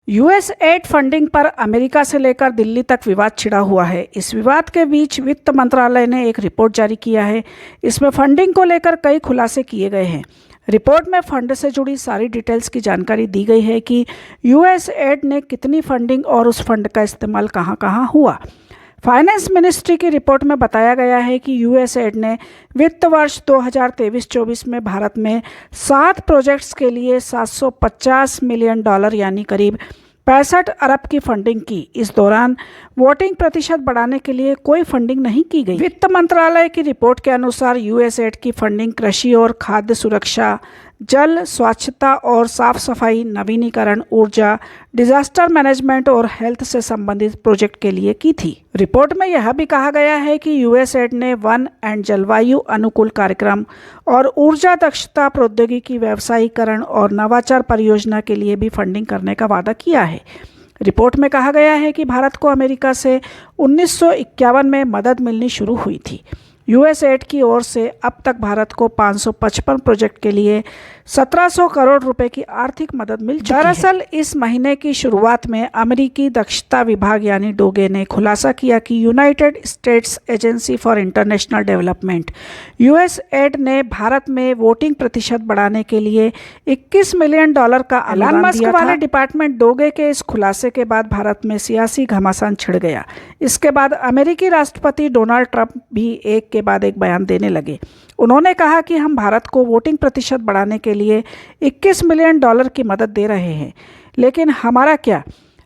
US add funding पर America से लेकर दिल्ली तक विवाद छिड़ा हुआ है। इस विवाद के बीच वित्त मंत्रालय ने एक रिपोर्ट जारी किया है। इसमें फंडिंग को लेकर कई खुलासे किए गए हैं। रिपोर्ट में फंड से जुड़ी सारी डिटेल्स की जानकारी दी गई है कि यूएस एड ने कितनी फंडिंग और उस फंड का इस्तेमाल कहां कहां हुआ। फाइनेंस मिनिस्ट्री की रिपोर्ट में बताया गया है कि यूएस एड ने वित्त वर्ष 2023-24 में भारत में 7 प्रोजेक्ट्स के लिए $750 मिलियन यानी करीब 65 अरब की फंडिंग की। इस दौरान वोटिंग प्रतिशत बढ़ाने के लिए कोई फंडिंग नहीं की गई। वित्त मंत्रालय की रिपोर्ट के अनुसार यूएस एड की फंडिंग कृषि और खाद्य सुरक्षा, जल स्वच्छता और साफ सफाई, नवीनीकरण ऊर्जा, डिजास्टर मैनेजमेंट और हेल्थ से संबंधित प्रोजेक्ट के लिए की थी। रिपोर्ट में यह भी कहा गया है कि यूएस एड ने वन एंड जलवायु अनुकूल कार्यक्रम और ऊर्जा दक्षता प्रौद्योगिकी व्यवसायीकरण और नवाचार परियोजना के लिए भी फंडिंग करने का वादा किया है। रिपोर्ट में कहा गया है कि भारत को अमेरिका से 1951 में मदद मिलनी शुरू हुई थी। यूएस एड की ओर से अब तक भारत को 555 प्रोजेक्ट के लिए 1700 करोड़ रुपए की आर्थिक मदद मिल चुकी है। दरअसल इस महीने की शुरुआत में अमेरिकी दक्षता विभाग यानी डोगे ने खुलासा किया कि United states agency for international development US add ने भारत में वोटिंग प्रतिशत बढ़ाने के लिए $21 मिलियन का अनुदान दिया था। वाले डिपार्टमेंट डोगे के इस खुलासे के बाद भारत में सियासी घमासान छिड़ गया। इसके बाद अमेरिकी राष्ट्रपति डोनाल्ड ट्रंप भी एक के बाद एक बयान देने लगे। उन्होंने कहा कि हम भारत को वोटिंग प्रतिशत बढ़ाने के लिए $21 मिलियन की मदद दे रहे हैं, लेकिन हमारा क्या,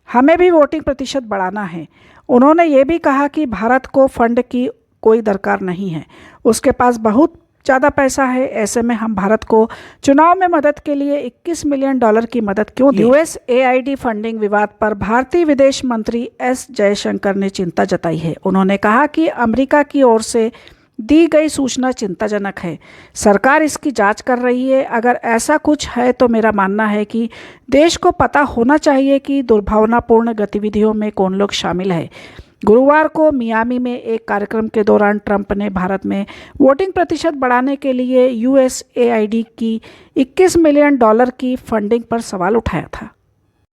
हमें भी वोटिंग प्रतिशत बढ़ाना है। उन्होंने ये भी कहा कि भारत को फंड की कोई दरकार नहीं है, उसके पास बहुत ज़्यादा पैसा है, ऐसे में हम भारत को चुनाव में मदद के लिए $21 मिलियन की मदद क्यों दें। यूएसएआईडी फंडिंग विवाद पर भारतीय विदेश मंत्री एस जयशंकर ने चिंता जताई है। उन्होंने कहा कि अमेरिका की ओर से दी गई सूचना चिंताजनक है। सरकार इसकी जांच कर रही है। अगर ऐसा कुछ है तो मेरा मानना है कि देश को पता होना चाहिए कि दुर्भावनापूर्ण गतिविधियों में कौन लोग शामिल है। गुरुवार को मियामी में एक कार्यक्रम के दौरान ट्रंप ने भारत में वोटिंग प्रतिशत बढ़ाने के लिए यूएसएआईडी की $21 मिलियन की फंडिंग पर सवाल उठाया था।